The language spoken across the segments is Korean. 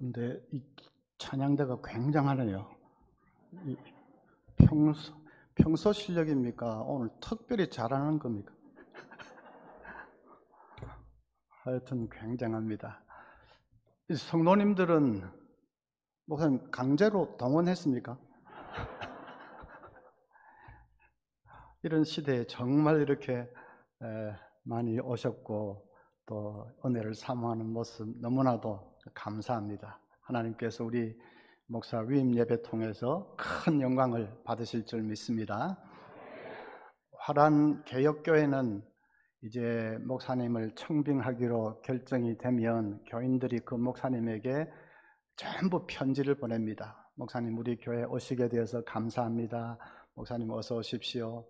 근데 이 찬양대가 굉장하네요. 이 평소 실력입니까? 오늘 특별히 잘하는 겁니까? 하여튼 굉장합니다. 이 성도님들은 목사님 강제로 동원했습니까? 이런 시대에 정말 이렇게 많이 오셨고 또 은혜를 사모하는 모습 너무나도 감사합니다. 하나님께서 우리 목사 위임 예배 통해서 큰 영광을 받으실 줄 믿습니다. 화란 개혁교회는 이제 목사님을 청빙하기로 결정이 되면 교인들이 그 목사님에게 전부 편지를 보냅니다. 목사님 우리 교회 오시게 되어서 감사합니다. 목사님 어서 오십시오.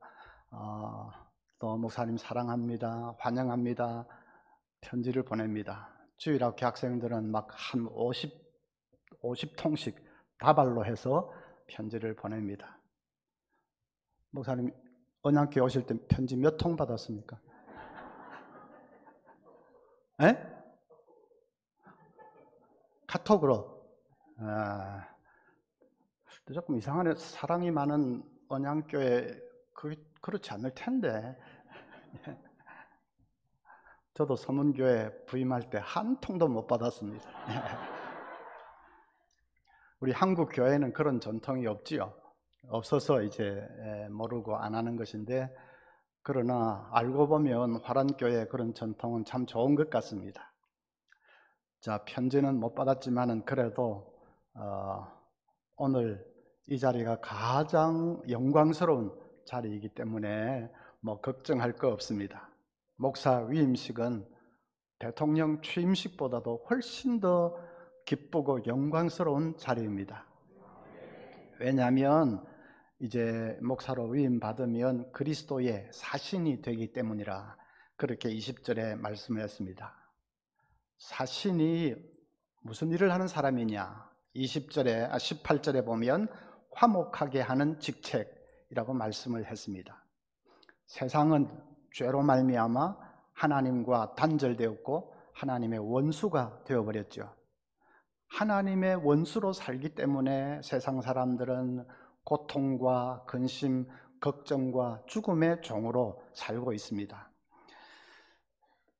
또 목사님 사랑합니다. 환영합니다. 편지를 보냅니다. 주일학교 학생들은 막 한 50통씩 다발로 해서 편지를 보냅니다. 목사님 언양교회 오실 때 편지 몇 통 받았습니까? 에? 카톡으로. 조금 이상하네. 사랑이 많은 언양교회 그렇지 않을 텐데. 저도 서문교회 부임할 때 한 통도 못 받았습니다. 우리 한국 교회는 그런 전통이 없지요. 없어서 이제 모르고 안 하는 것인데, 그러나 알고 보면 화란교회의 그런 전통은 참 좋은 것 같습니다. 자, 편지는 못 받았지만은 그래도 오늘 이 자리가 가장 영광스러운 자리이기 때문에 뭐 걱정할 거 없습니다. 목사 위임식은 대통령 취임식보다도 훨씬 더 기쁘고 영광스러운 자리입니다. 왜냐하면 이제 목사로 위임 받으면 그리스도의 사신이 되기 때문이라 그렇게 20절에 말씀을 했습니다. 사신이 무슨 일을 하는 사람이냐? 18절에 보면 화목하게 하는 직책이라고 말씀을 했습니다. 세상은 죄로 말미암아 하나님과 단절되었고 하나님의 원수가 되어버렸죠. 하나님의 원수로 살기 때문에 세상 사람들은 고통과 근심, 걱정과 죽음의 종으로 살고 있습니다.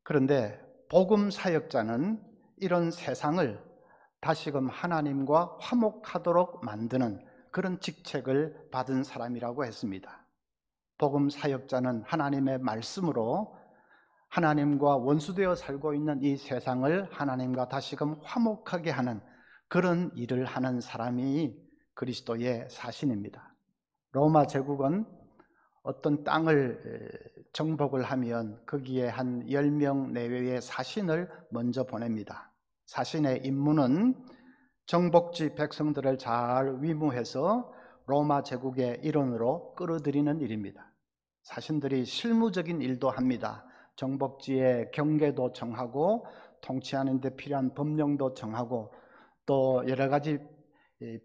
그런데 복음 사역자는 이런 세상을 다시금 하나님과 화목하도록 만드는 그런 직책을 받은 사람이라고 했습니다. 복음 사역자는 하나님의 말씀으로 하나님과 원수되어 살고 있는 이 세상을 하나님과 다시금 화목하게 하는 그런 일을 하는 사람이 그리스도의 사신입니다. 로마 제국은 어떤 땅을 정복을 하면 거기에 한 10명 내외의 사신을 먼저 보냅니다. 사신의 임무는 정복지 백성들을 잘 위무해서 로마 제국의 일원으로 끌어들이는 일입니다. 사신들이 실무적인 일도 합니다. 정복지의 경계도 정하고 통치하는 데 필요한 법령도 정하고 또 여러 가지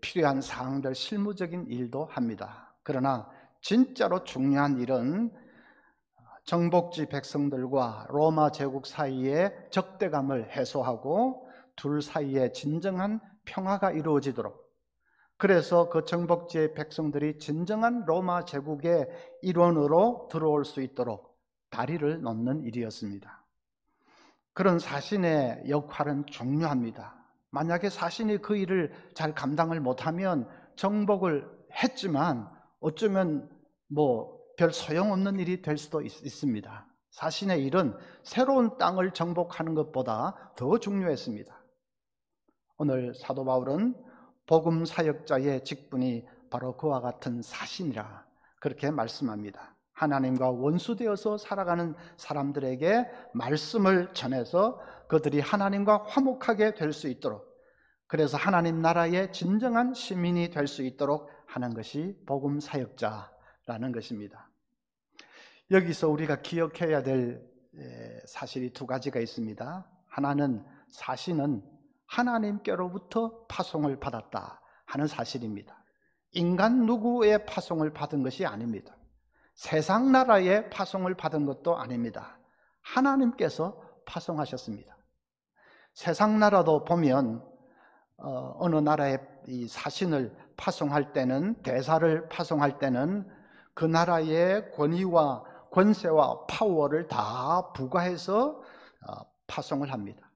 필요한 사항들 실무적인 일도 합니다. 그러나 진짜로 중요한 일은 정복지 백성들과 로마 제국 사이의 적대감을 해소하고 둘 사이에 진정한 평화가 이루어지도록, 그래서 그 정복지의 백성들이 진정한 로마 제국의 일원으로 들어올 수 있도록 다리를 놓는 일이었습니다. 그런 사신의 역할은 중요합니다. 만약에 사신이 그 일을 잘 감당을 못하면 정복을 했지만 어쩌면 별 소용없는 일이 될 수도 있습니다. 사신의 일은 새로운 땅을 정복하는 것보다 더 중요했습니다. 오늘 사도 바울은 복음 사역자의 직분이 바로 그와 같은 사신이라 그렇게 말씀합니다. 하나님과 원수되어서 살아가는 사람들에게 말씀을 전해서 그들이 하나님과 화목하게 될 수 있도록, 그래서 하나님 나라의 진정한 시민이 될 수 있도록 하는 것이 복음 사역자라는 것입니다. 여기서 우리가 기억해야 될 사실이 두 가지가 있습니다. 하나는 사신은 하나님께로부터 파송을 받았다 하는 사실입니다. 인간 누구의 파송을 받은 것이 아닙니다. 세상 나라의 파송을 받은 것도 아닙니다. 하나님께서 파송하셨습니다. 세상 나라도 보면 어느 나라에 이 사신을 파송할 때는, 대사를 파송할 때는 그 나라의 권위와 권세와 파워를 다 부과해서 파송을 합니다.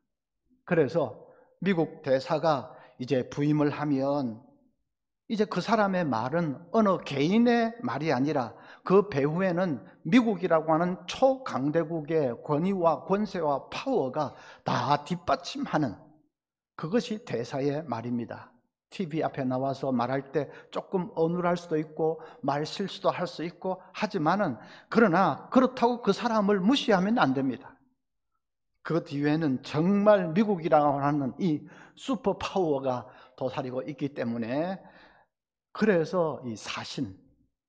그래서 미국 대사가 이제 부임을 하면 이제 그 사람의 말은 어느 개인의 말이 아니라 그 배후에는 미국이라고 하는 초강대국의 권위와 권세와 파워가 다 뒷받침하는, 그것이 대사의 말입니다. TV 앞에 나와서 말할 때 조금 어눌할 수도 있고 말 실수도 할 수 있고 하지만은, 그러나 그렇다고 그 사람을 무시하면 안 됩니다. 그 뒤에는 정말 미국이라고 하는 이 슈퍼 파워가 도사리고 있기 때문에, 그래서 이 사신,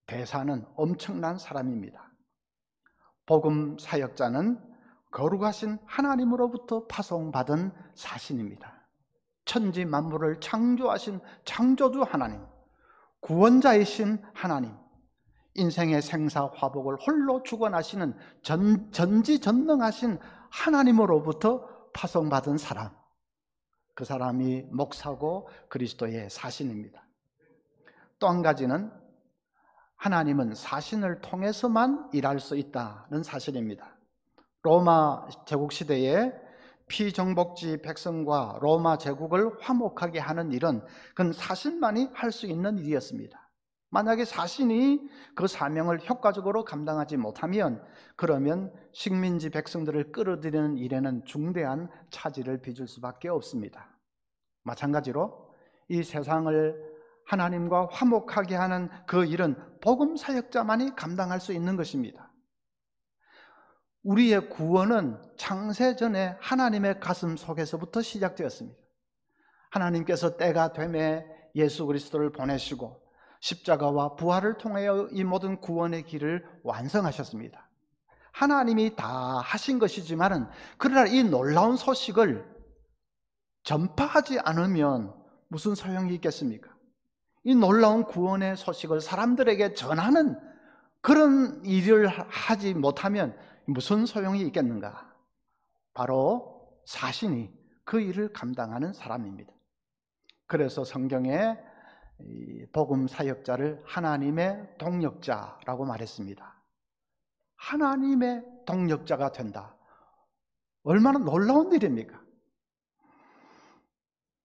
대사는 엄청난 사람입니다. 복음 사역자는 거룩하신 하나님으로부터 파송받은 사신입니다. 천지 만물을 창조하신 창조주 하나님, 구원자이신 하나님, 인생의 생사화복을 홀로 주관하시는 전지전능하신 하나님으로부터 파송받은 사람, 그 사람이 목사고 그리스도의 사신입니다. 또 한 가지는 하나님은 사신을 통해서만 일할 수 있다는 사실입니다. 로마 제국 시대에 피정복지 백성과 로마 제국을 화목하게 하는 일은 그건 사신만이 할 수 있는 일이었습니다. 만약에 사신이 그 사명을 효과적으로 감당하지 못하면, 그러면 식민지 백성들을 끌어들이는 일에는 중대한 차질을 빚을 수밖에 없습니다. 마찬가지로 이 세상을 하나님과 화목하게 하는 그 일은 복음 사역자만이 감당할 수 있는 것입니다. 우리의 구원은 창세전에 하나님의 가슴 속에서부터 시작되었습니다. 하나님께서 때가 되매 예수 그리스도를 보내시고 십자가와 부활을 통하여 이 모든 구원의 길을 완성하셨습니다. 하나님이 다 하신 것이지만은, 그러나 이 놀라운 소식을 전파하지 않으면 무슨 소용이 있겠습니까? 이 놀라운 구원의 소식을 사람들에게 전하는 그런 일을 하지 못하면 무슨 소용이 있겠는가? 바로 사신이 그 일을 감당하는 사람입니다. 그래서 성경에 복음 사역자를 하나님의 동력자라고 말했습니다. 하나님의 동력자가 된다. 얼마나 놀라운 일입니까?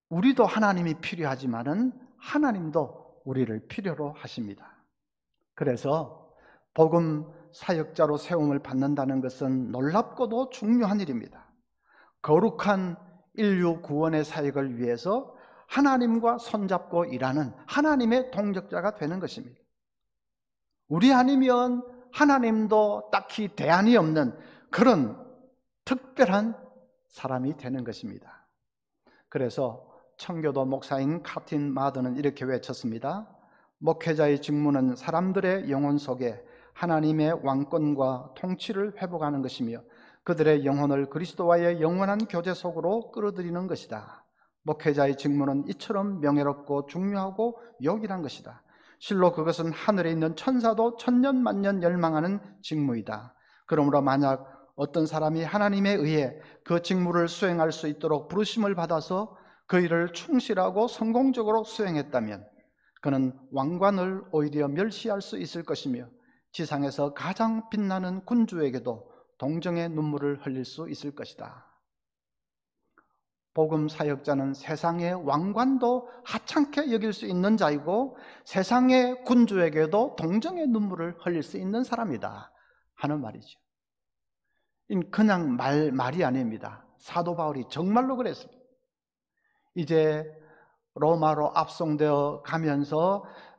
우리도 하나님이 필요하지만은 하나님도 우리를 필요로 하십니다. 그래서 복음 사역자로 세움을 받는다는 것은 놀랍고도 중요한 일입니다. 거룩한 인류 구원의 사역을 위해서 하나님과 손잡고 일하는 하나님의 동력자가 되는 것입니다. 우리 아니면 하나님도 딱히 대안이 없는 그런 특별한 사람이 되는 것입니다. 그래서 청교도 목사인 카틴 마더는 이렇게 외쳤습니다. 목회자의 직무는 사람들의 영혼 속에 하나님의 왕권과 통치를 회복하는 것이며 그들의 영혼을 그리스도와의 영원한 교제 속으로 끌어들이는 것이다. 목회자의 직무는 이처럼 명예롭고 중요하고 요긴한 것이다. 실로 그것은 하늘에 있는 천사도 천년 만년 열망하는 직무이다. 그러므로 만약 어떤 사람이 하나님에 의해 그 직무를 수행할 수 있도록 부르심을 받아서 그 일을 충실하고 성공적으로 수행했다면 그는 왕관을 오히려 멸시할 수 있을 것이며 지상에서 가장 빛나는 군주에게도 동정의 눈물을 흘릴 수 있을 것이다. 복음 사역자는 세상의 왕관도 하찮게 여길 수 있는 자이고 세상의 군주에게도 동정의 눈물을 흘릴 수 있는 사람이다 하는 말이죠. 그냥 말이 아닙니다. 사도 바울이 정말로 그랬습니다. 이제 로마로 압송되어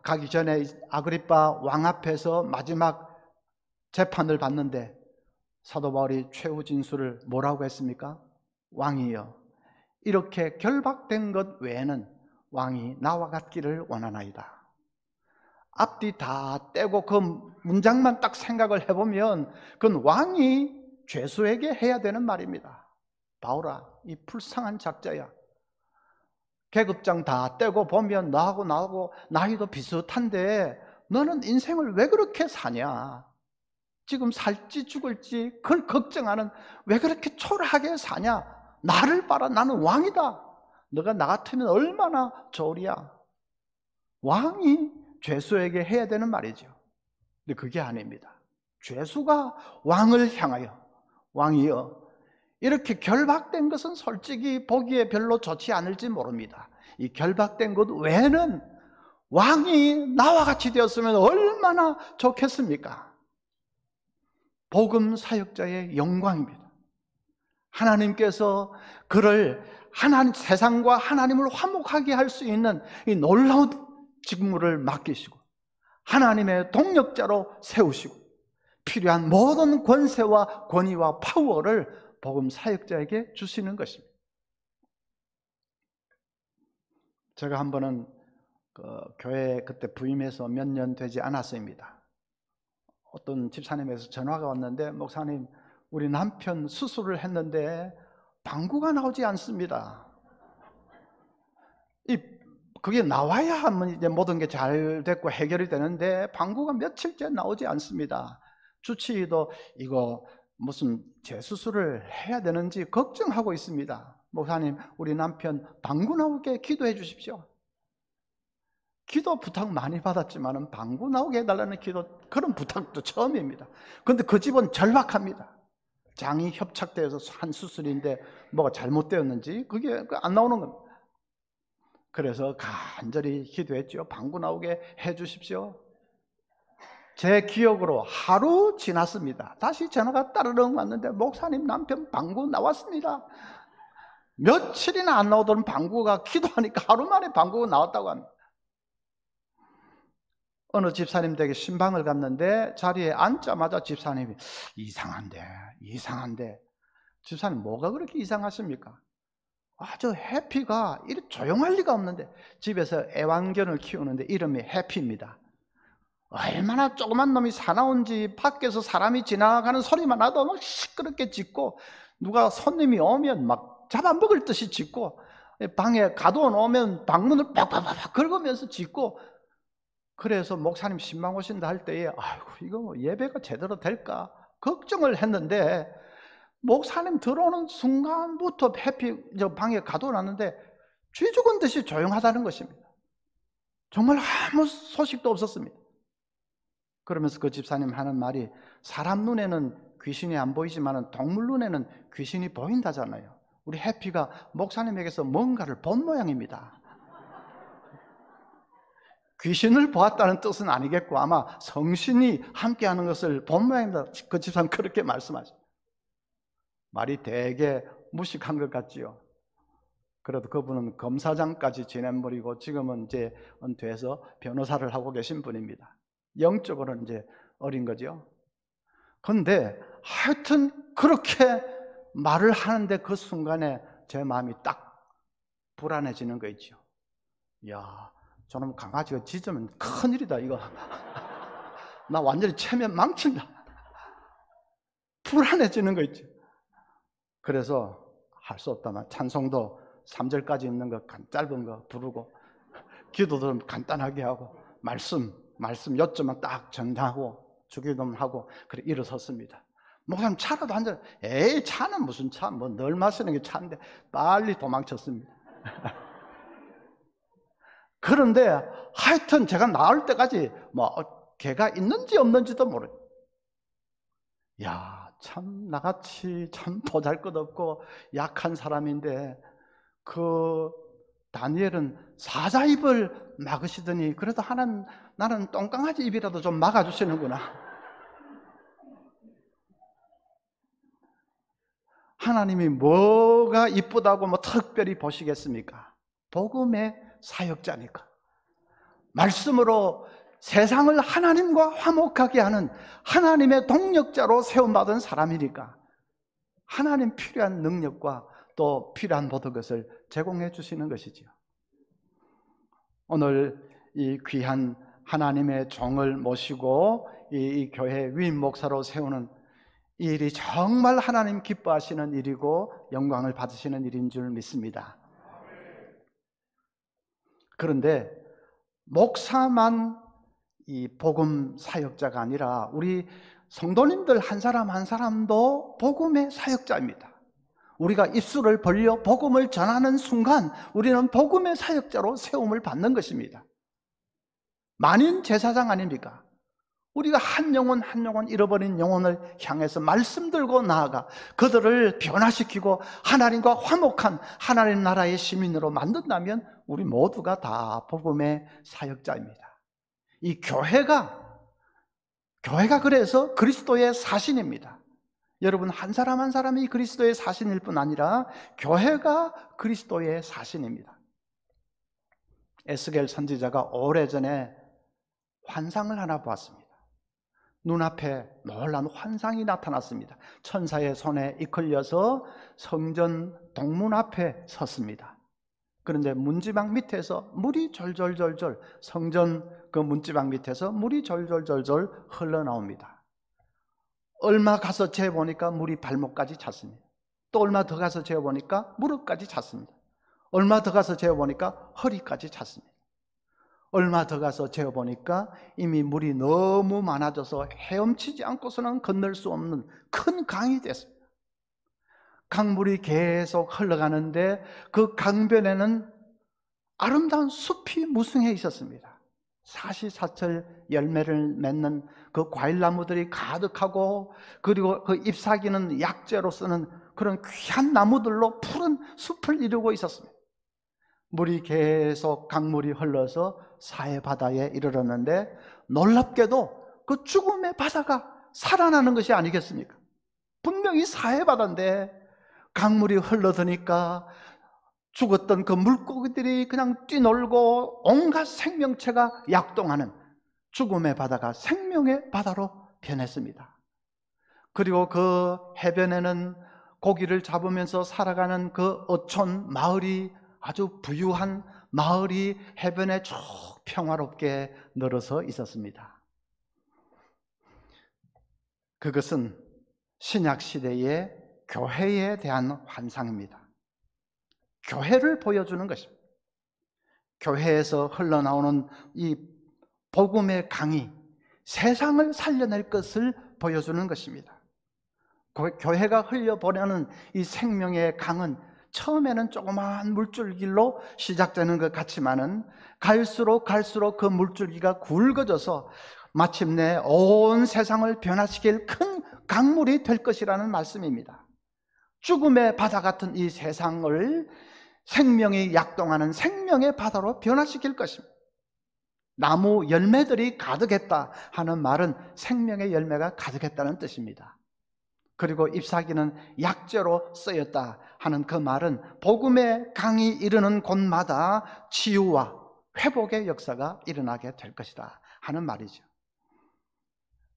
가기 전에 아그리빠 왕 앞에서 마지막 재판을 받는데 사도 바울이 최후 진술을 뭐라고 했습니까? 왕이여, 이렇게 결박된 것 외에는 왕이 나와 같기를 원하나이다. 앞뒤 다 떼고 그 문장만 딱 생각을 해보면 그건 왕이 죄수에게 해야 되는 말입니다. 바울아, 이 불쌍한 작자야, 계급장 다 떼고 보면 나하고 나이도 비슷한데 너는 인생을 왜 그렇게 사냐? 지금 살지 죽을지 그걸 걱정하는 왜 그렇게 초라하게 사냐? 나를 봐라, 나는 왕이다. 너가 나 같으면 얼마나 좋으랴. 왕이 죄수에게 해야 되는 말이죠. 근데 그게 아닙니다. 죄수가 왕을 향하여, 왕이여, 이렇게 결박된 것은 솔직히 보기에 별로 좋지 않을지 모릅니다. 이 결박된 것 외에는 왕이 나와 같이 되었으면 얼마나 좋겠습니까? 복음 사역자의 영광입니다. 하나님께서 그를 세상과 하나님을 화목하게 할 수 있는 이 놀라운 직무를 맡기시고 하나님의 동력자로 세우시고 필요한 모든 권세와 권위와 파워를 복음 사역자에게 주시는 것입니다. 제가 한 번은 교회 그때 부임해서 몇 년 되지 않았습니다. 어떤 집사님에서 전화가 왔는데, 목사님, 우리 남편 수술을 했는데 방구가 나오지 않습니다. 그게 나와야 하면 이제 모든 게 잘 됐고 해결이 되는데 방구가 며칠째 나오지 않습니다. 주치의도 이거 무슨 재수술을 해야 되는지 걱정하고 있습니다. 목사님, 우리 남편 방구 나오게 기도해 주십시오. 기도 부탁 많이 받았지만 방구 나오게 해달라는 그런 부탁도 처음입니다. 그런데 그 집은 절박합니다. 장이 협착되어서 한 수술인데 뭐가 잘못되었는지 그게 안 나오는 겁니다. 그래서 간절히 기도했죠. 방구 나오게 해 주십시오. 제 기억으로 하루 지났습니다. 다시 전화가 따르릉 왔는데, 목사님, 남편 방구 나왔습니다. 며칠이나 안 나오던 방구가 기도하니까 하루 만에 방구가 나왔다고 합니다. 어느 집사님 댁에 신방을 갔는데 자리에 앉자마자 집사님이 이상한데. 집사님, 뭐가 그렇게 이상하십니까? 아주 해피가 이렇게 조용할 리가 없는데, 집에서 애완견을 키우는데 이름이 해피입니다. 얼마나 조그만 놈이 사나운지 밖에서 사람이 지나가는 소리만 나도 막 시끄럽게 짖고, 누가 손님이 오면 막 잡아먹을 듯이 짖고, 방에 가둬 놓으면 방문을 팍팍팍 긁으면서 짖고. 그래서 목사님 신방 오신다 할 때에 아이고, 이거 뭐 예배가 제대로 될까 걱정을 했는데, 목사님 들어오는 순간부터 해피 방에 가둬놨는데 쥐 죽은 듯이 조용하다는 것입니다. 정말 아무 소식도 없었습니다. 그러면서 그 집사님 하는 말이, 사람 눈에는 귀신이 안 보이지만 동물 눈에는 귀신이 보인다잖아요. 우리 해피가 목사님에게서 뭔가를 본 모양입니다. 귀신을 보았다는 뜻은 아니겠고 아마 성신이 함께하는 것을 본 모양입니다. 그 집사님 그렇게 말씀하죠. 말이 되게 무식한 것 같지요. 그래도 그분은 검사장까지 지낸 분이고 지금은 이제 은퇴해서 변호사를 하고 계신 분입니다. 영적으로는 이제 어린 거죠. 그런데 하여튼 그렇게 말을 하는데 그 순간에 제 마음이 딱 불안해지는 거 있죠. 이야, 저놈 강아지가 짖으면 큰일이다 이거. 나 완전히 체면 망친다. 불안해지는 거 있죠. 그래서 할 수 없다만 찬송도 3절까지 있는 거 짧은 거 부르고, 기도도 간단하게 하고, 말씀 요점만 딱 전하고 주기도문 하고, 그래 일어섰습니다. 목사님, 차라도 한 잔. 에이, 차는 무슨 차, 뭐 늘 마시는 게 차인데. 빨리 도망쳤습니다. 그런데 하여튼 제가 나올 때까지 뭐 개가 있는지 없는지도 모르요. 야, 참 나같이 참 보잘것없고 약한 사람인데 그 다니엘은 사자입을 막으시더니 그래도 하나님, 나는 똥강아지 입이라도 좀 막아주시는구나. 하나님이 뭐가 이쁘다고 뭐 특별히 보시겠습니까? 복음의 사역자니까, 말씀으로 세상을 하나님과 화목하게 하는 하나님의 동력자로 세움받은 사람이니까 하나님 필요한 능력과 또 필요한 모든 것을 제공해 주시는 것이지요. 오늘 이 귀한 하나님의 종을 모시고 이 교회 위임 목사로 세우는 이 일이 정말 하나님 기뻐하시는 일이고 영광을 받으시는 일인 줄 믿습니다. 그런데 목사만 이 복음 사역자가 아니라 우리 성도님들 한 사람 한 사람도 복음의 사역자입니다. 우리가 입술을 벌려 복음을 전하는 순간 우리는 복음의 사역자로 세움을 받는 것입니다. 만인 제사장 아닙니까? 우리가 한 영혼 한 영혼 잃어버린 영혼을 향해서 말씀 들고 나아가 그들을 변화시키고 하나님과 화목한 하나님 나라의 시민으로 만든다면 우리 모두가 다 복음의 사역자입니다. 이 교회가 그래서 그리스도의 사신입니다. 여러분, 한 사람 한 사람이 그리스도의 사신일 뿐 아니라 교회가 그리스도의 사신입니다. 에스겔 선지자가 오래전에 환상을 하나 보았습니다. 눈앞에 놀라운 환상이 나타났습니다. 천사의 손에 이끌려서 성전 동문 앞에 섰습니다. 그런데 문지방 밑에서 물이 졸졸졸졸, 성전 그 문지방 밑에서 물이 졸졸졸졸 흘러나옵니다. 얼마 가서 재보니까 물이 발목까지 찼습니다. 또 얼마 더 가서 재보니까 무릎까지 찼습니다. 얼마 더 가서 재보니까 허리까지 찼습니다. 얼마 더 가서 재보니까 이미 물이 너무 많아져서 헤엄치지 않고서는 건널 수 없는 큰 강이 됐습니다. 강물이 계속 흘러가는데 그 강변에는 아름다운 숲이 무성해 있었습니다. 사시사철 열매를 맺는 그 과일나무들이 가득하고, 그리고 그 잎사귀는 약재로 쓰는 그런 귀한 나무들로 푸른 숲을 이루고 있었습니다. 물이 계속 강물이 흘러서 사해 바다에 이르렀는데 놀랍게도 그 죽음의 바다가 살아나는 것이 아니겠습니까? 분명히 사해 바다인데 강물이 흘러드니까 죽었던 그 물고기들이 그냥 뛰놀고 온갖 생명체가 약동하는 죽음의 바다가 생명의 바다로 변했습니다. 그리고 그 해변에는 고기를 잡으면서 살아가는 그 어촌 마을이, 아주 부유한 마을이 해변에 쭉 평화롭게 늘어서 있었습니다. 그것은 신약시대의 교회에 대한 환상입니다. 교회를 보여주는 것입니다. 교회에서 흘러나오는 이 복음의 강이 세상을 살려낼 것을 보여주는 것입니다. 교회가 흘려보내는 이 생명의 강은 처음에는 조그마한 물줄기로 시작되는 것 같지만은 갈수록 그 물줄기가 굵어져서 마침내 온 세상을 변화시킬 큰 강물이 될 것이라는 말씀입니다. 죽음의 바다 같은 이 세상을 생명이 약동하는 생명의 바다로 변화시킬 것입니다. 나무 열매들이 가득했다 하는 말은 생명의 열매가 가득했다는 뜻입니다. 그리고 잎사귀는 약재로 쓰였다 하는 그 말은 복음의 강이 이르는 곳마다 치유와 회복의 역사가 일어나게 될 것이다 하는 말이죠.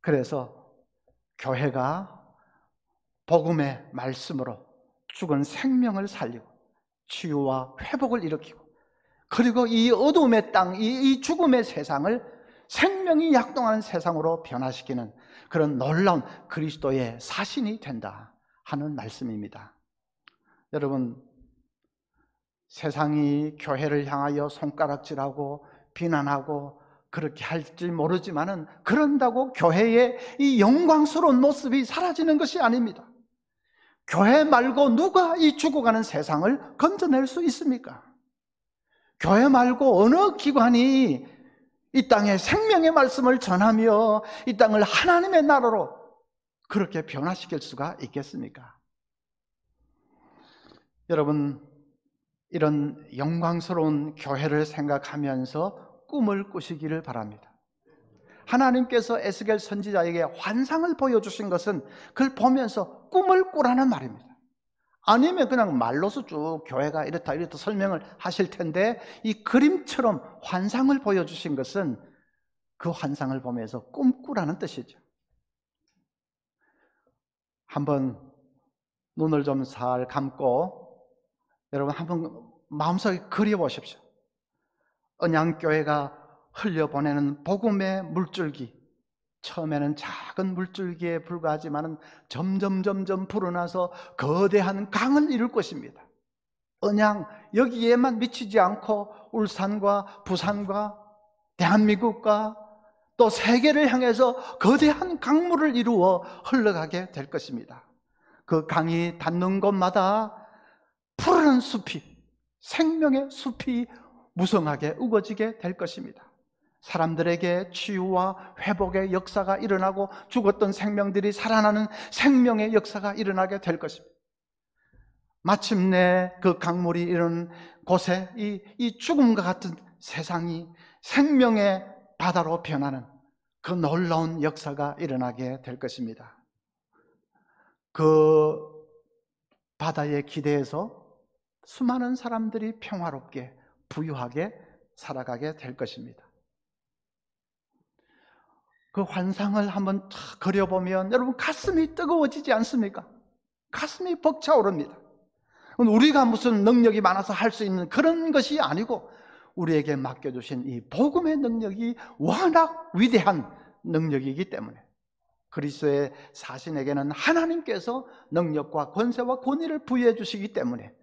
그래서 교회가 복음의 말씀으로 죽은 생명을 살리고 치유와 회복을 일으키고, 그리고 이 어둠의 땅, 이 죽음의 세상을 생명이 약동하는 세상으로 변화시키는 그런 놀라운 그리스도의 사신이 된다 하는 말씀입니다. 여러분, 세상이 교회를 향하여 손가락질하고 비난하고 그렇게 할지 모르지만은 그런다고 교회의 이 영광스러운 모습이 사라지는 것이 아닙니다. 교회 말고 누가 이 죽어가는 세상을 건져낼 수 있습니까? 교회 말고 어느 기관이 이 땅에 생명의 말씀을 전하며 이 땅을 하나님의 나라로 그렇게 변화시킬 수가 있겠습니까? 여러분, 이런 영광스러운 교회를 생각하면서 꿈을 꾸시기를 바랍니다. 하나님께서 에스겔 선지자에게 환상을 보여주신 것은 그걸 보면서 꿈을 꾸라는 말입니다. 아니면 그냥 말로서 쭉 교회가 이렇다 설명을 하실 텐데, 이 그림처럼 환상을 보여주신 것은 그 환상을 보면서 꿈꾸라는 뜻이죠. 한번 눈을 좀 살 감고 여러분 한번 마음속에 그려보십시오. 언양교회가 흘려보내는 복음의 물줄기, 처음에는 작은 물줄기에 불과하지만 점점 불어나서 거대한 강을 이룰 것입니다. 언양, 여기에만 미치지 않고 울산과 부산과 대한민국과 또 세계를 향해서 거대한 강물을 이루어 흘러가게 될 것입니다. 그 강이 닿는 곳마다 푸르른 숲이, 생명의 숲이 무성하게 우거지게 될 것입니다. 사람들에게 치유와 회복의 역사가 일어나고 죽었던 생명들이 살아나는 생명의 역사가 일어나게 될 것입니다. 마침내 그 강물이 이런 곳에 이 죽음과 같은 세상이 생명의 바다로 변하는 그 놀라운 역사가 일어나게 될 것입니다. 그 바다에 기대해서 수많은 사람들이 평화롭게 부유하게 살아가게 될 것입니다. 그 환상을 한번 탁 그려보면 여러분 가슴이 뜨거워지지 않습니까? 가슴이 벅차오릅니다. 우리가 무슨 능력이 많아서 할 수 있는 그런 것이 아니고 우리에게 맡겨주신 이 복음의 능력이 워낙 위대한 능력이기 때문에 그리스도의 사신에게는 하나님께서 능력과 권세와 권위를 부여해 주시기 때문에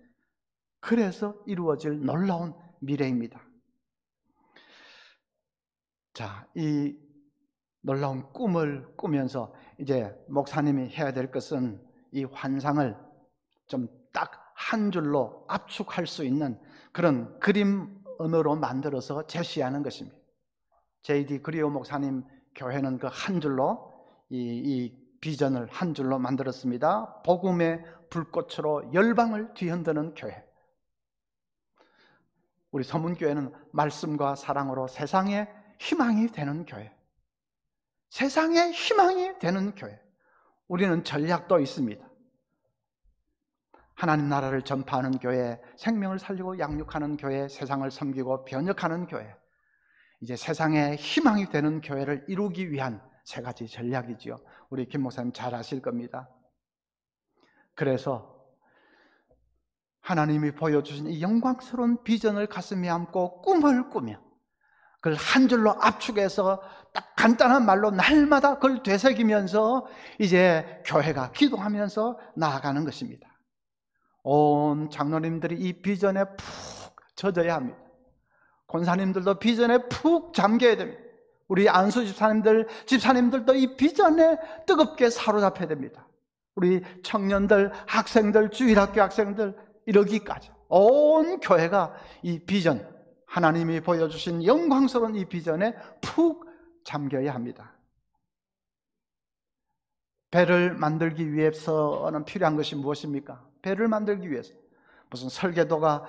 그래서 이루어질 놀라운 미래입니다. 자, 이 놀라운 꿈을 꾸면서 이제 목사님이 해야 될 것은 이 환상을 좀 딱 한 줄로 압축할 수 있는 그런 그림 언어로 만들어서 제시하는 것입니다. J.D. 그리오 목사님 교회는 그 한 줄로 이 비전을 한 줄로 만들었습니다. 복음의 불꽃으로 열방을 뒤흔드는 교회. 우리 서문교회는 말씀과 사랑으로 세상에 희망이 되는 교회. 세상에 희망이 되는 교회. 우리는 전략도 있습니다. 하나님 나라를 전파하는 교회, 생명을 살리고 양육하는 교회, 세상을 섬기고 변혁하는 교회. 이제 세상에 희망이 되는 교회를 이루기 위한 세 가지 전략이지요. 우리 김 목사님 잘 아실 겁니다. 그래서 하나님이 보여주신 이 영광스러운 비전을 가슴에 안고 꿈을 꾸며 그걸 한 줄로 압축해서 딱 간단한 말로 날마다 그걸 되새기면서 이제 교회가 기도하면서 나아가는 것입니다. 온 장로님들이 이 비전에 푹 젖어야 합니다. 권사님들도 비전에 푹 잠겨야 됩니다. 우리 안수 집사님들도 이 비전에 뜨겁게 사로잡혀야 됩니다. 우리 청년들, 학생들, 주일학교 학생들 이러기까지 온 교회가 이 비전, 하나님이 보여주신 영광스러운 이 비전에 푹 잠겨야 합니다. 배를 만들기 위해서는 필요한 것이 무엇입니까? 배를 만들기 위해서 무슨 설계도가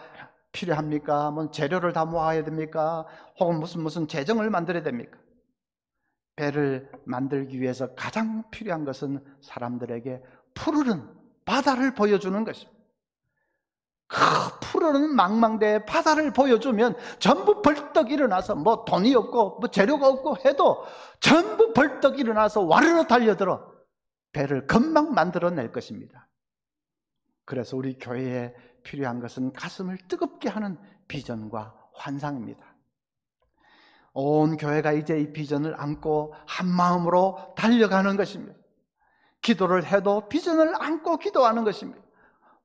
필요합니까? 뭐 재료를 다 모아야 됩니까? 혹은 무슨 재정을 만들어야 됩니까? 배를 만들기 위해서 가장 필요한 것은 사람들에게 푸르른 바다를 보여주는 것입니다. 그 푸르른 망망대해 바다를 보여주면 전부 벌떡 일어나서 뭐 돈이 없고 뭐 재료가 없고 해도 전부 벌떡 일어나서 와르르 달려들어 배를 금방 만들어낼 것입니다. 그래서 우리 교회에 필요한 것은 가슴을 뜨겁게 하는 비전과 환상입니다. 온 교회가 이제 이 비전을 안고 한 마음으로 달려가는 것입니다. 기도를 해도 비전을 안고 기도하는 것입니다.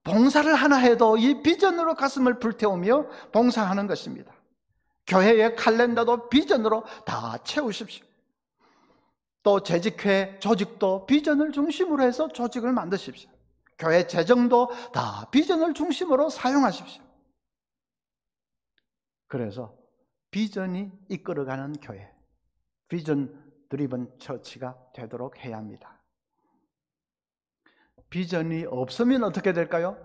봉사를 하나 해도 이 비전으로 가슴을 불태우며 봉사하는 것입니다. 교회의 칼렌더도 비전으로 다 채우십시오. 또 재직회, 조직도 비전을 중심으로 해서 조직을 만드십시오. 교회 재정도 다 비전을 중심으로 사용하십시오. 그래서 비전이 이끌어가는 교회, 비전 드리븐 처치가 되도록 해야 합니다. 비전이 없으면 어떻게 될까요?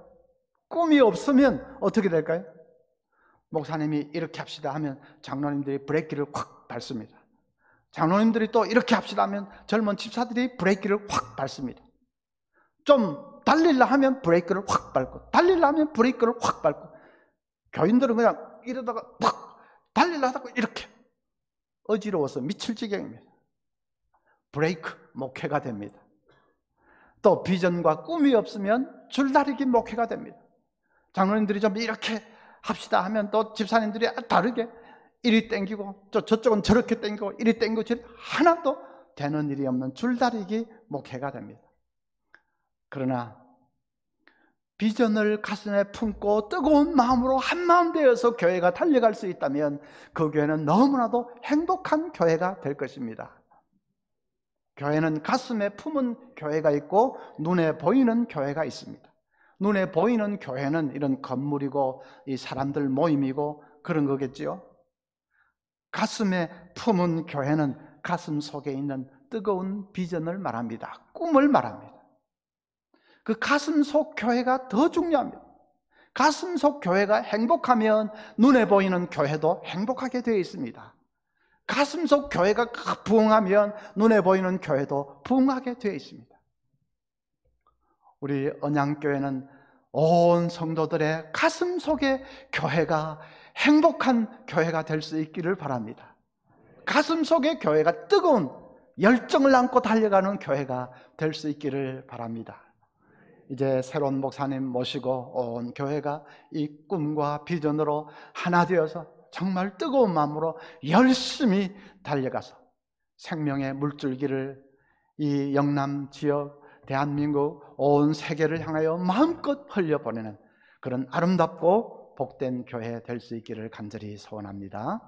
꿈이 없으면 어떻게 될까요? 목사님이 이렇게 합시다 하면 장로님들이 브레이크를 확 밟습니다. 장로님들이 또 이렇게 합시다 하면 젊은 집사들이 브레이크를 확 밟습니다. 좀 달리려 하면 브레이크를 확 밟고, 달리려 하면 브레이크를 확 밟고, 교인들은 그냥 이러다가 팍 달리려 하다가 이렇게 어지러워서 미칠 지경입니다. 브레이크 목회가 됩니다. 또 비전과 꿈이 없으면 줄다리기 목회가 됩니다. 장로님들이 좀 이렇게 합시다 하면 또 집사님들이 다르게 이리 땡기고 저쪽은 저렇게 땡기고 이리 땡기고 저리 하나도 되는 일이 없는 줄다리기 목회가 됩니다. 그러나 비전을 가슴에 품고 뜨거운 마음으로 한마음 되어서 교회가 달려갈 수 있다면 그 교회는 너무나도 행복한 교회가 될 것입니다. 교회는 가슴에 품은 교회가 있고 눈에 보이는 교회가 있습니다. 눈에 보이는 교회는 이런 건물이고 이 사람들 모임이고 그런 거겠지요. 가슴에 품은 교회는 가슴 속에 있는 뜨거운 비전을 말합니다. 꿈을 말합니다. 그 가슴 속 교회가 더 중요합니다. 가슴 속 교회가 행복하면 눈에 보이는 교회도 행복하게 되어 있습니다. 가슴 속 교회가 부흥하면 눈에 보이는 교회도 부흥하게 되어 있습니다. 우리 언양교회는 온 성도들의 가슴 속의 교회가 행복한 교회가 될 수 있기를 바랍니다. 가슴 속의 교회가 뜨거운 열정을 안고 달려가는 교회가 될 수 있기를 바랍니다. 이제 새로운 목사님 모시고 온 교회가 이 꿈과 비전으로 하나 되어서 정말 뜨거운 마음으로 열심히 달려가서 생명의 물줄기를 이 영남 지역, 대한민국 온 세계를 향하여 마음껏 흘려보내는 그런 아름답고 복된 교회 될 수 있기를 간절히 소원합니다.